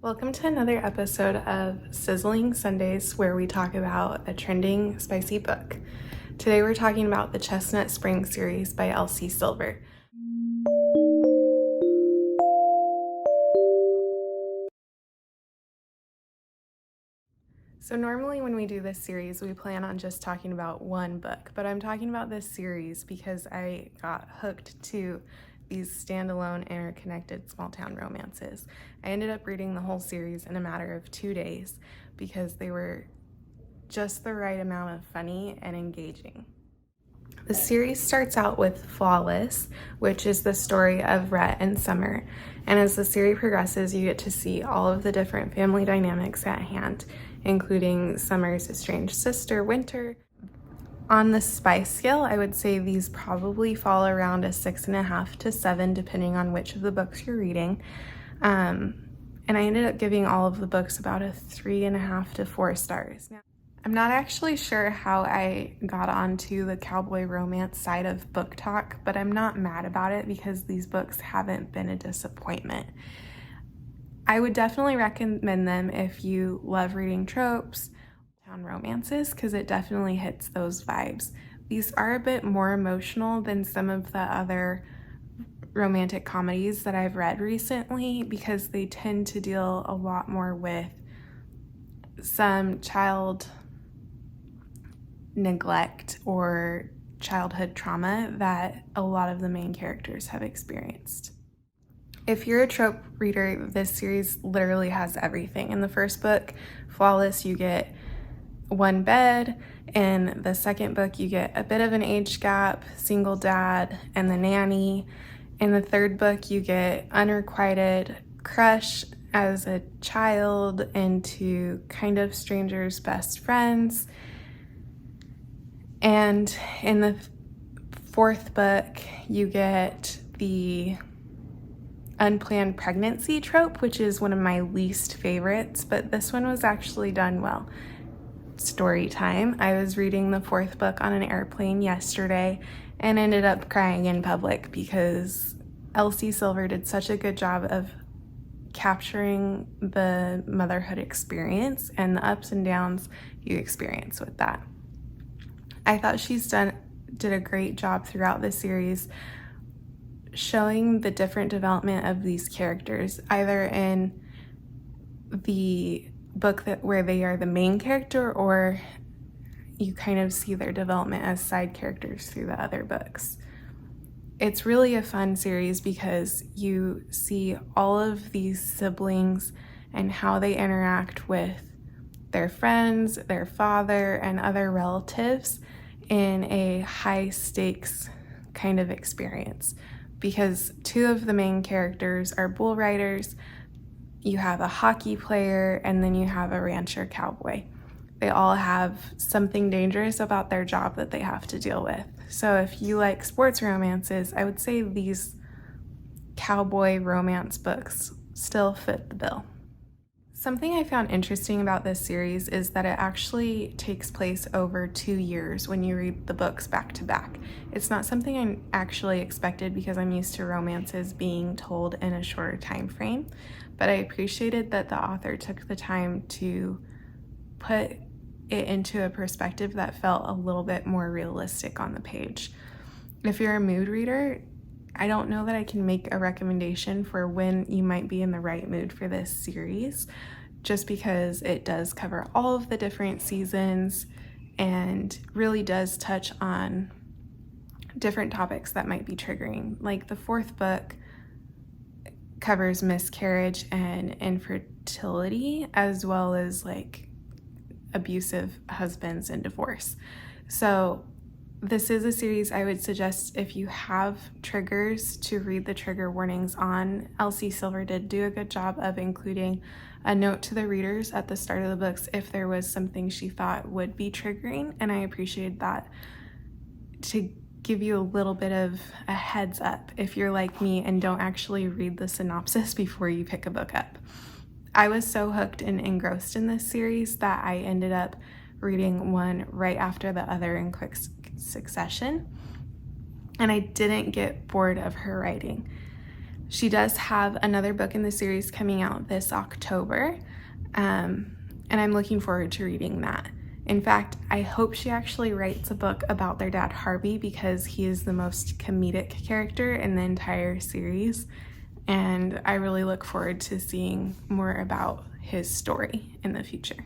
Welcome to another episode of Sizzling Sundays, where we talk about a trending spicy book. Today we're talking about the Chestnut Spring series by Elsie Silver. So normally when we do this series, we plan on just talking about one book, but I'm talking about this series because I got hooked to these standalone, interconnected small-town romances. I ended up reading the whole series in a matter of 2 days because they were just the right amount of funny and engaging. The series starts out with Flawless, which is the story of Rhett and Summer, and as the series progresses, you get to see all of the different family dynamics at hand, including Summer's estranged sister, Winter. On the spice scale, I would say these probably fall around a 6.5 to 7, depending on which of the books you're reading. And I ended up giving all of the books about a 3.5 to 4 stars. Now, I'm not actually sure how I got onto the cowboy romance side of book talk, but I'm not mad about it because these books haven't been a disappointment. I would definitely recommend them if you love reading tropes, town romances, because it definitely hits those vibes. These are a bit more emotional than some of the other romantic comedies that I've read recently because they tend to deal a lot more with some child neglect or childhood trauma that a lot of the main characters have experienced. If you're a trope reader, this series literally has everything. In the first book, Flawless, you get one bed. In the second book, you get a bit of an age gap, single dad, and the nanny. In the third book, you get unrequited crush as a child into kind of strangers' best friends. And in the fourth book, you get the unplanned pregnancy trope, which is one of my least favorites, but this one was actually done well. Story time. I was reading the fourth book on an airplane yesterday and ended up crying in public because Elsie Silver did such a good job of capturing the motherhood experience and the ups and downs you experience with that. I thought did a great job throughout the series showing the different development of these characters, either in the book where they are the main character or you kind of see their development as side characters through the other books. It's really a fun series because you see all of these siblings and how they interact with their friends, their father, and other relatives in a high stakes kind of experience. Because two of the main characters are bull riders, you have a hockey player, and then you have a rancher cowboy. They all have something dangerous about their job that they have to deal with. So if you like sports romances, I would say these cowboy romance books still fit the bill. Something I found interesting about this series is that it actually takes place over 2 years when you read the books back to back. It's not something I actually expected because I'm used to romances being told in a shorter time frame, but I appreciated that the author took the time to put it into a perspective that felt a little bit more realistic on the page. If you're a mood reader, I don't know that I can make a recommendation for when you might be in the right mood for this series, just because it does cover all of the different seasons and really does touch on different topics that might be triggering. Like the fourth book covers miscarriage and infertility, as well as like abusive husbands and divorce. So this is a series I would suggest if you have triggers to read the trigger warnings on. Elsie Silver did do a good job of including a note to the readers at the start of the books if there was something she thought would be triggering, and I appreciate that to give you a little bit of a heads up if you're like me and don't actually read the synopsis before you pick a book up. I was so hooked and engrossed in this series that I ended up reading one right after the other in quick succession, and I didn't get bored of her writing. She does have another book in the series coming out this October, and I'm looking forward to reading that. In fact, I hope she actually writes a book about their dad Harvey, because he is the most comedic character in the entire series, and I really look forward to seeing more about his story in the future.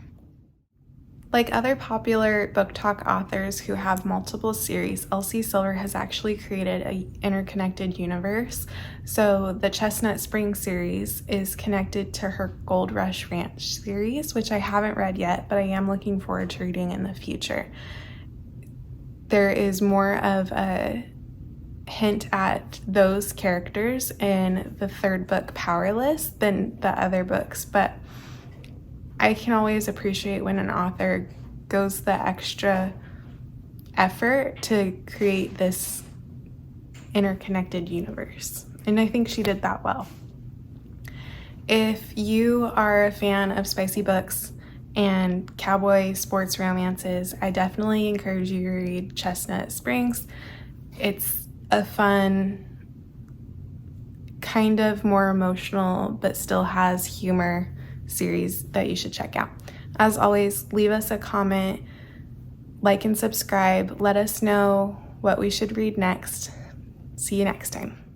Like other popular book talk authors who have multiple series, Elsie Silver has actually created an interconnected universe. So the Chestnut Spring series is connected to her Gold Rush Ranch series, which I haven't read yet, but I am looking forward to reading in the future. There is more of a hint at those characters in the third book, Powerless, than the other books, but I can always appreciate when an author goes the extra effort to create this interconnected universe, and I think she did that well. If you are a fan of spicy books and cowboy sports romances, I definitely encourage you to read Chestnut Springs. It's a fun, kind of more emotional, but still has humor series that you should check out. As always, leave us a comment, like and subscribe. Let us know what we should read next. See you next time.